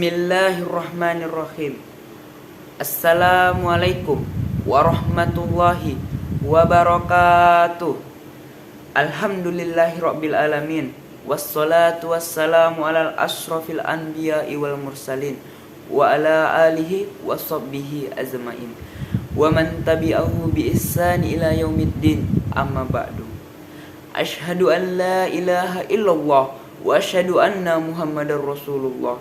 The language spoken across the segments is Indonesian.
Bismillahirrahmanirrahim. Assalamualaikum warahmatullahi wabarakatuh. Alhamdulillahirabbil alamin. Wassalatu wassalamu alal asyrafil anbiya'i wal mursalin wa ala alihi wa sahbihi azmain wa man tabi'ahu bi ihsani ila yaumiddin. Amma ba'du. Asyhadu an la ilaha illallah wa asyhadu anna Muhammadar Rasulullah.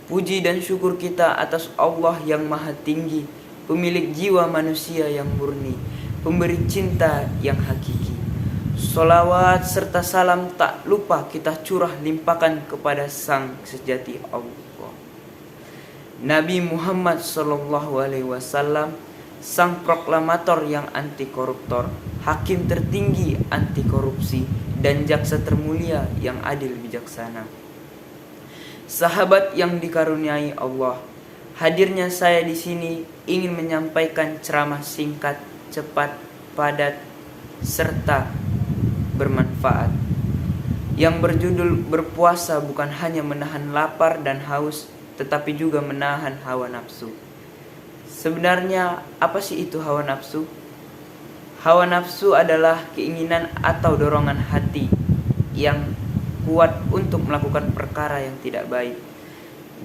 Puji dan syukur kita atas Allah yang maha tinggi, pemilik jiwa manusia yang murni, pemberi cinta yang hakiki. Sholawat serta salam tak lupa kita curah limpahkan kepada sang sejati Allah, Nabi Muhammad SAW, sang proklamator yang anti koruptor, hakim tertinggi anti korupsi, dan jaksa termulia yang adil bijaksana. Sahabat yang dikaruniai Allah, hadirnya saya di sini ingin menyampaikan ceramah singkat, cepat, padat, serta bermanfaat yang berjudul berpuasa bukan hanya menahan lapar dan haus, tetapi juga menahan hawa nafsu. Sebenarnya apa sih itu hawa nafsu? Hawa nafsu adalah keinginan atau dorongan hati yang kuat untuk melakukan perkara yang tidak baik.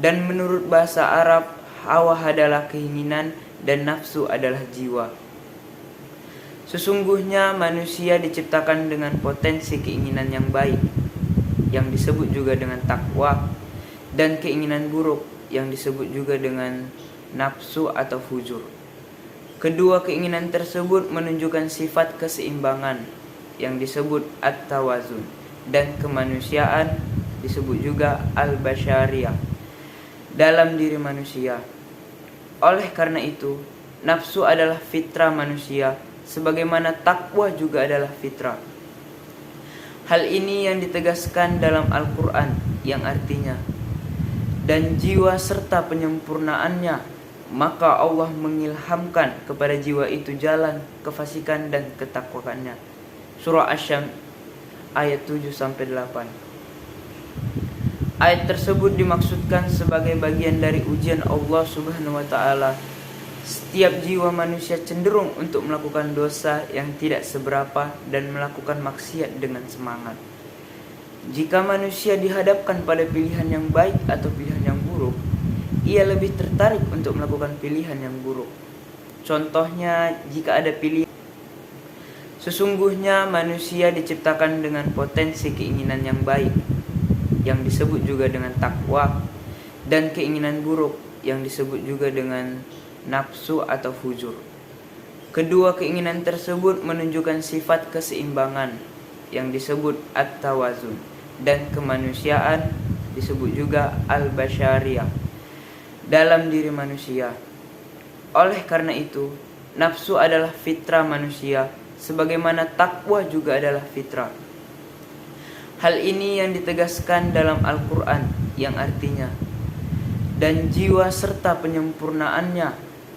Dan menurut bahasa Arab, hawa adalah keinginan dan nafsu adalah jiwa. Sesungguhnya manusia diciptakan dengan potensi keinginan yang baik, yang disebut juga dengan takwa, dan keinginan buruk, yang disebut juga dengan nafsu atau fujur. Kedua keinginan tersebut menunjukkan sifat keseimbangan yang disebut at-tawazun, dan kemanusiaan disebut juga al-basyariyah dalam diri manusia. Oleh karena itu, nafsu adalah fitrah manusia, sebagaimana takwa juga adalah fitrah. Hal ini yang ditegaskan dalam Al-Quran, yang artinya, dan jiwa serta penyempurnaannya, maka Allah mengilhamkan kepada jiwa itu jalan kefasikan dan ketakwaannya. Surah Asy-Syams ayat 7-8. Ayat tersebut dimaksudkan sebagai bagian dari ujian Allah Subhanahu wa taala. Setiap jiwa manusia cenderung untuk melakukan dosa yang tidak seberapa dan melakukan maksiat dengan semangat. Jika manusia dihadapkan pada pilihan yang baik atau pilihan yang buruk, ia lebih tertarik untuk melakukan pilihan yang buruk. Contohnya, jika ada pilihan, sesungguhnya manusia diciptakan dengan potensi keinginan yang baik, yang disebut juga dengan takwa, dan keinginan buruk, yang disebut juga dengan nafsu atau fujur. Kedua keinginan tersebut menunjukkan sifat keseimbangan, yang disebut at-tawazun, dan kemanusiaan disebut juga al-basyariyah dalam diri manusia. Oleh karena itu, nafsu adalah fitrah manusia, sebagaimana takwa juga adalah fitrah. Hal ini yang ditegaskan dalam Al-Quran, yang artinya, dan jiwa serta penyempurnaannya,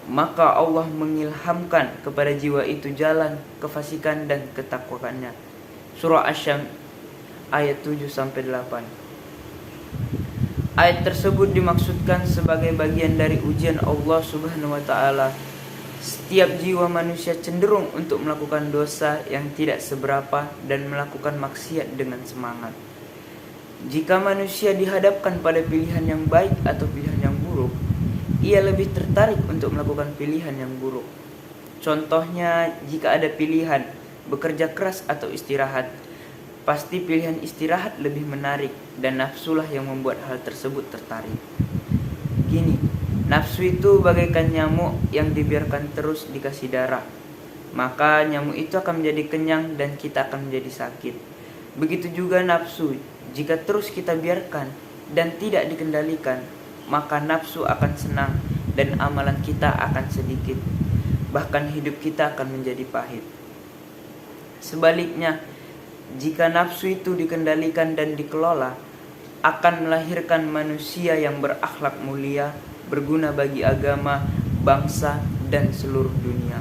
maka Allah mengilhamkan kepada jiwa itu jalan kefasikan dan ketakwaannya. Surah Asy-Syams ayat 7-8. Ayat tersebut dimaksudkan sebagai bagian dari ujian Allah Subhanahu wa taala. Setiap jiwa manusia cenderung untuk melakukan dosa yang tidak seberapa dan melakukan maksiat dengan semangat. Jika manusia dihadapkan pada pilihan yang baik atau pilihan yang buruk, ia lebih tertarik untuk melakukan pilihan yang buruk. Contohnya, jika ada pilihan bekerja keras atau istirahat, pasti pilihan istirahat lebih menarik dan nafsulah yang membuat hal tersebut tertarik. Gini, nafsu itu bagaikan nyamuk yang dibiarkan terus dikasih darah. Maka nyamuk itu akan menjadi kenyang dan kita akan menjadi sakit. Begitu juga nafsu, jika terus kita biarkan dan tidak dikendalikan, maka nafsu akan senang dan amalan kita akan sedikit. Bahkan hidup kita akan menjadi pahit. Sebaliknya, jika nafsu itu dikendalikan dan dikelola, akan melahirkan manusia yang berakhlak mulia, berguna bagi agama, bangsa, dan seluruh dunia.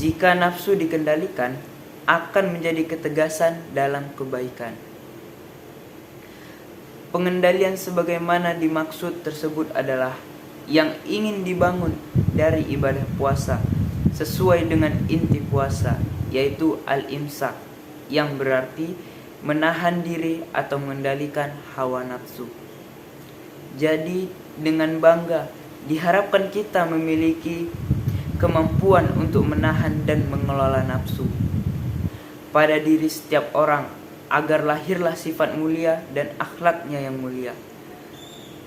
Jika nafsu dikendalikan, akan menjadi ketegasan dalam kebaikan. Pengendalian sebagaimana dimaksud tersebut adalah yang ingin dibangun dari ibadah puasa sesuai dengan inti puasa, yaitu al-imsak, yang berarti menahan diri atau mengendalikan hawa nafsu. Jadi dengan bangga diharapkan kita memiliki kemampuan untuk menahan dan mengelola nafsu pada diri setiap orang, agar lahirlah sifat mulia dan akhlaknya yang mulia.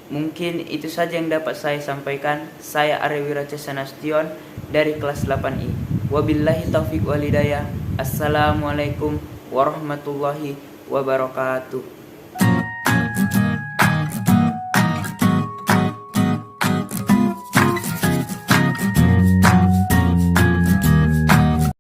Mungkin itu saja yang dapat saya sampaikan. Saya Arya Wiracesa Nasution dari kelas 8I. Wabillahi taufiq walhidayah. Assalamualaikum warahmatullahi wabarakatuh.